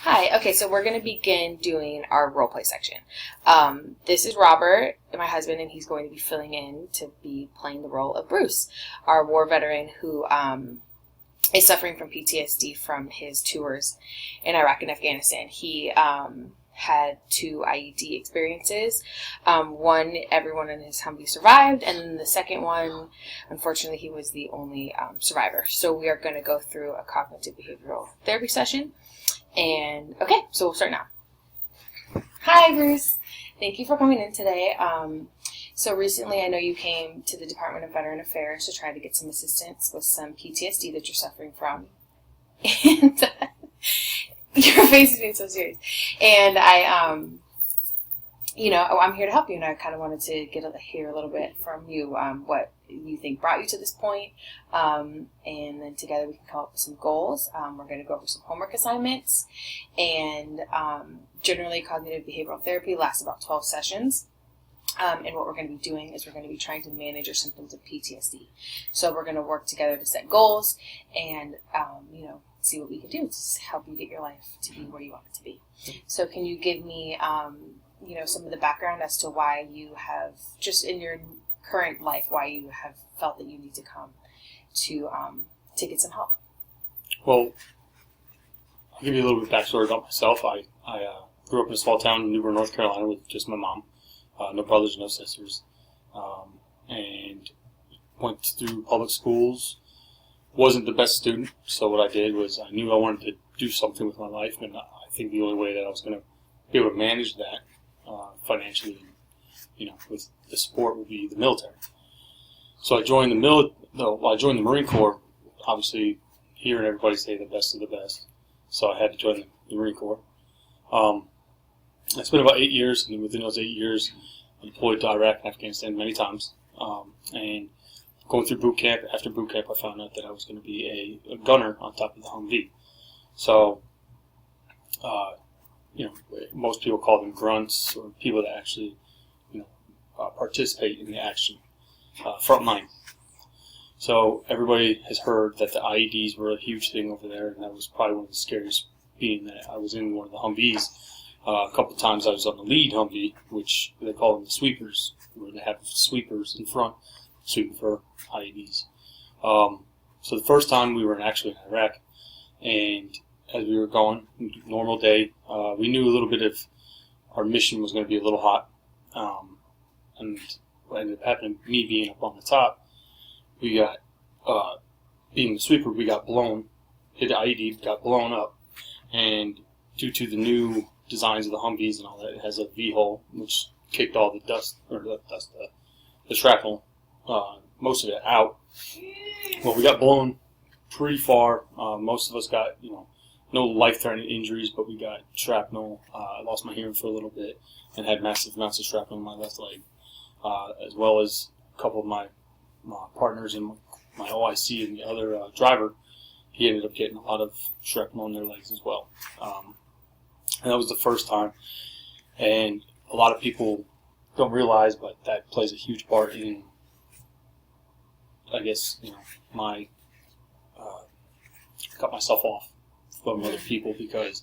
Hi. Okay, so we're going to begin doing our role play section. This is Robert, my husband, and he's going to be filling in to be playing the role of Bruce, our war veteran who is suffering from PTSD from his tours in Iraq and Afghanistan. He had two IED experiences. One, everyone in his Humvee survived, and then the second one, unfortunately, he was the only survivor. So we are going to go through a cognitive behavioral therapy session. And okay, so we'll start now. Hi, Bruce. Thank you for coming in today. So recently, I know you came to the Department of Veteran Affairs to try to get some assistance with some PTSD that you're suffering from. And your face is being so serious. And I'm here to help you, and I kind of wanted to hear a little bit from you what you think brought you to this point, and then together we can come up with some goals. We're going to go over some homework assignments, and generally cognitive behavioral therapy lasts about 12 sessions. And what we're going to be doing is we're going to be trying to manage your symptoms of PTSD. So we're going to work together to set goals and, see what we can do to help you get your life to be where you want it to be. So can you give me, some of the background as to why you have, just in your current life, why you have felt that you need to come to get some help? Well, I'll give you a little bit of backstory about myself. I grew up in a small town in New Bern, North Carolina with just my mom. No brothers, no sisters, and went through public schools. Wasn't the best student, so what I did was I knew I wanted to do something with my life, and I think the only way that I was going to be able to manage that financially, with the support would be the military. So I joined I joined the Marine Corps. Obviously, hearing everybody say the best of the best, so I had to join the Marine Corps. I spent about 8 years, and within those 8 years, I deployed to Iraq and Afghanistan many times. And going through boot camp, after boot camp, I found out that I was going to be a gunner on top of the Humvee. So, most people call them grunts, or people that actually, participate in the action, front line. So everybody has heard that the IEDs were a huge thing over there, and that was probably one of the scariest, being that I was in one of the Humvees. A couple of times I was on the lead Humvee, which they call them the sweepers, where they have sweepers in front, sweeping for IEDs. So the first time we were actually in Iraq, and as we were going, normal day, we knew a little bit of our mission was going to be a little hot. And what ended up happening, me being up on the top, we got, being the sweeper, we got blown, hit the IED, got blown up, and due to the new designs of the Humvees and all that, it has a V-hole, which kicked all the the shrapnel, most of it out. Well, we got blown pretty far. Most of us got, no life-threatening injuries, but we got shrapnel. I lost my hearing for a little bit and had massive amounts of shrapnel in my left leg, as well as a couple of my partners in my OIC and the other driver. He ended up getting a lot of shrapnel in their legs as well. And that was the first time. And a lot of people don't realize, but that plays a huge part in, I guess, my cut myself off from other people, because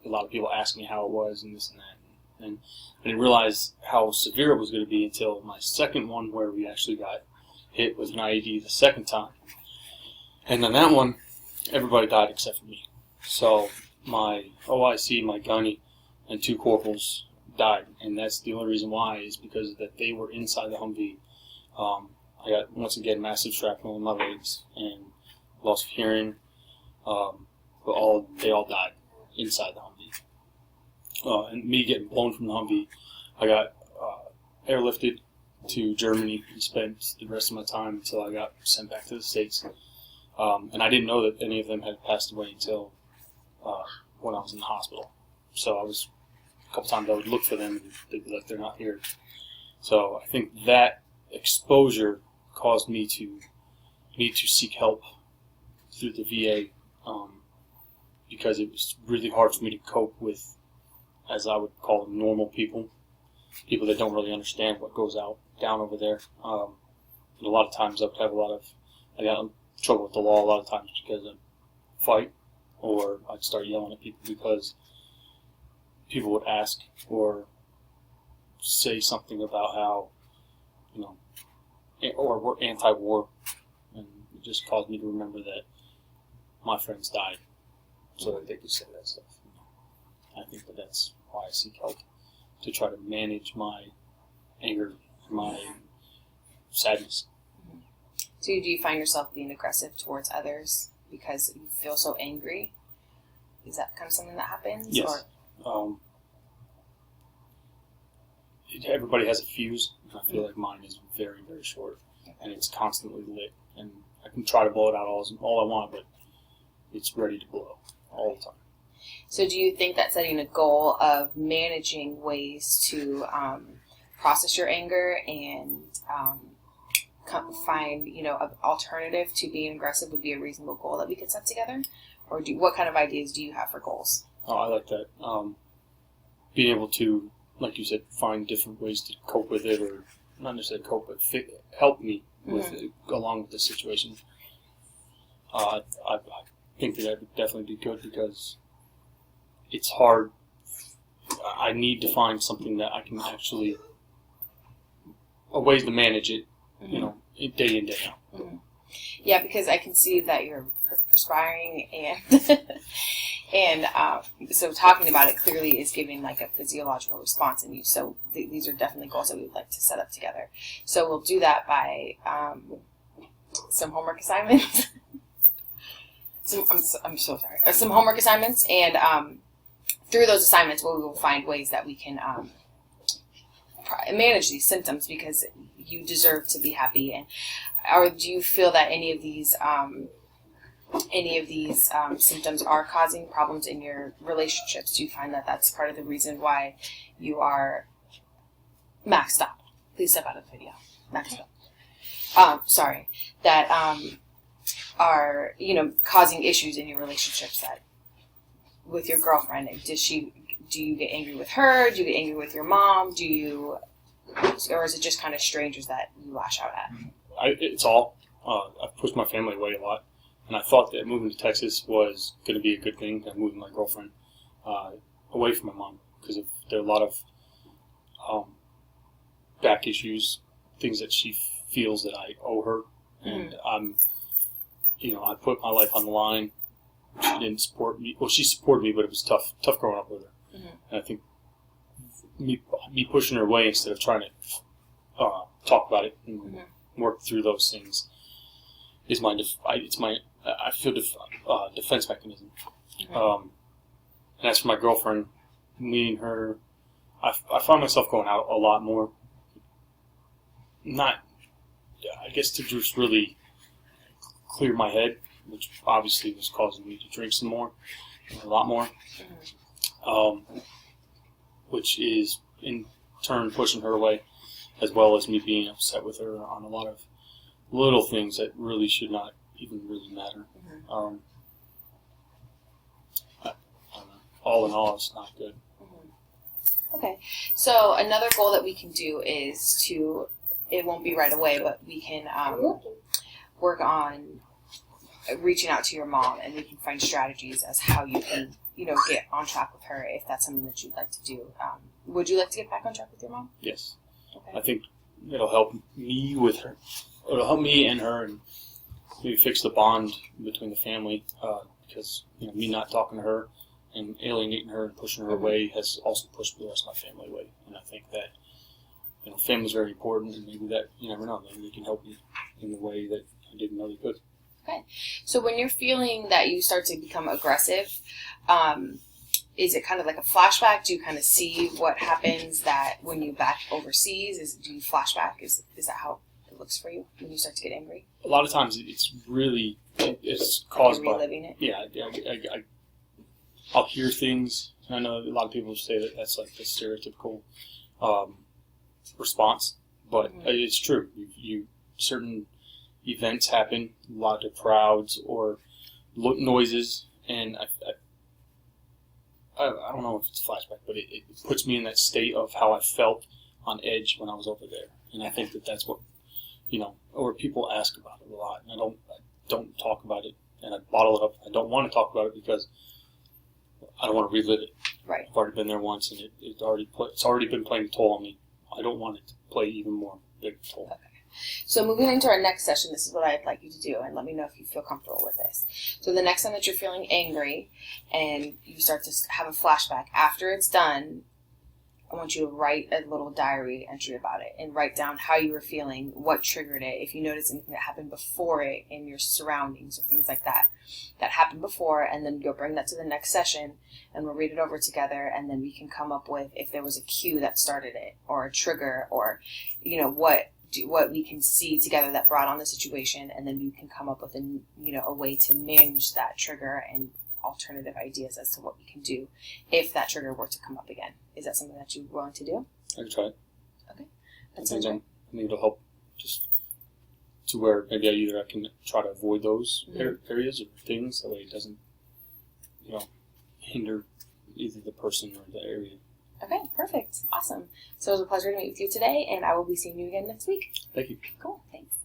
a lot of people ask me how it was and this and that. And I didn't realize how severe it was going to be until my second one, where we actually got hit with an IED the second time. And on that one, everybody died except for me. So my OIC, my gunny, and 2 corporals died, and that's the only reason why is because that they were inside the Humvee. I got, once again, massive shrapnel in my legs and loss of hearing, but they all died inside the Humvee. And me getting blown from the Humvee, I got airlifted to Germany and spent the rest of my time until I got sent back to the States. And I didn't know that any of them had passed away until when I was in the hospital. So a couple times I would look for them and they'd be like, they're not here. So I think that exposure caused me to need to seek help through the VA, because it was really hard for me to cope with, as I would call them, normal people that don't really understand what goes down over there. And a lot of times I got in trouble with the law a lot of times because I fight or I'd start yelling at people because people would ask or say something about how, or we're anti-war, and it just caused me to remember that my friends died so that they could say that stuff. I think that's why I seek help, to try to manage my anger, my sadness. So do you find yourself being aggressive towards others because you feel so angry? Is that kind of something that happens? Yes. Or? Everybody has a fuse, and I feel like mine is very, very short, and it's constantly lit. And I can try to blow it out all I want, but it's ready to blow all the time. So do you think that setting a goal of managing ways to process your anger and find, an alternative to being aggressive would be a reasonable goal that we could set together? Or what kind of ideas do you have for goals? Oh, I like that. Being able to, like you said, find different ways to cope with it, or not necessarily cope, but help me with it, along with the situation. I think that would definitely be good because it's hard. I need to find something that I can actually, ways to manage it, day in, day out. Mm-hmm. Yeah, because I can see that you're perspiring, and and so talking about it clearly is giving like a physiological response in you. So these are definitely goals that we would like to set up together. So we'll do that by some homework assignments. I'm so sorry. Some homework assignments, and through those assignments, we will find ways that we can manage these symptoms, because you deserve to be happy. And or do you feel that any of these symptoms are causing problems in your relationships? Do you find that that's part of the reason why you are... Max, stop. Please step out of the video. Max, stop. Sorry. That are, causing issues in your relationships, that with your girlfriend. Do you get angry with her? Do you get angry with your mom? Or is it just kind of strangers that you lash out at? It's all. I've pushed my family away a lot, and I thought that moving to Texas was going to be a good thing. I'm moving my girlfriend away from my mom because there are a lot of back issues, things that she feels that I owe her, and I put my life on the line. She didn't support me. Well, she supported me, but it was tough growing up with her. Mm-hmm. And I think me pushing her away instead of trying to talk about it and work through those things is my defense mechanism. Mm-hmm. And as for my girlfriend, meeting her, I find myself going out a lot more. I guess to just really clear my head, which obviously was causing me to drink some more, a lot more, which is in turn pushing her away, as well as me being upset with her on a lot of little things that really should not even really matter. Mm-hmm. I don't know. All in all, it's not good. Mm-hmm. Okay, so another goal that we can do is it won't be right away, but we can work on reaching out to your mom, and we can find strategies as how you can, get on track with her if that's something that you'd like to do. Would you like to get back on track with your mom? Yes. Okay. I think it'll help me with her. It'll help me and her, and maybe fix the bond between the family, because me not talking to her and alienating her and pushing her away has also pushed the rest of my family away. And I think that family's very important, and maybe that, you never know, maybe they can help me in the way that I didn't know they could. Okay. So when you're feeling that you start to become aggressive, is it kind of like a flashback? Do you kind of see what happens that when you back overseas? Do you flashback? Is that how it looks for you when you start to get angry? A lot of times it's really, it's caused by... reliving it? Yeah. I'll hear things. I know a lot of people say that that's like the stereotypical response, but it's true. Certain events happen, a lot of crowds or noises, and I don't know if it's a flashback, but it puts me in that state of how I felt on edge when I was over there. And I think that's what, or people ask about it a lot, and I don't talk about it and I bottle it up. I don't want to talk about it because I don't want to relive it. Right. I've already been there once, and it's already been playing a toll on me. I don't want it to play even more big toll. Okay. So moving into our next session, this is what I'd like you to do, and let me know if you feel comfortable with this. So the next time that you're feeling angry and you start to have a flashback, after it's done, I want you to write a little diary entry about it and write down how you were feeling, what triggered it, if you notice anything that happened before it in your surroundings or things like that happened before, and then you'll bring that to the next session and we'll read it over together, and then we can come up with if there was a cue that started it or a trigger, or what we can see together that brought on the situation, and then we can come up with a way to manage that trigger and alternative ideas as to what we can do if that trigger were to come up again. Is that something that you're willing to do? I can try it. Okay. I think it'll help just to where maybe I can try to avoid those areas or things, that way it doesn't, hinder either the person or the area. Okay, perfect. Awesome. So it was a pleasure to meet with you today, and I will be seeing you again next week. Thank you. Cool. Thanks.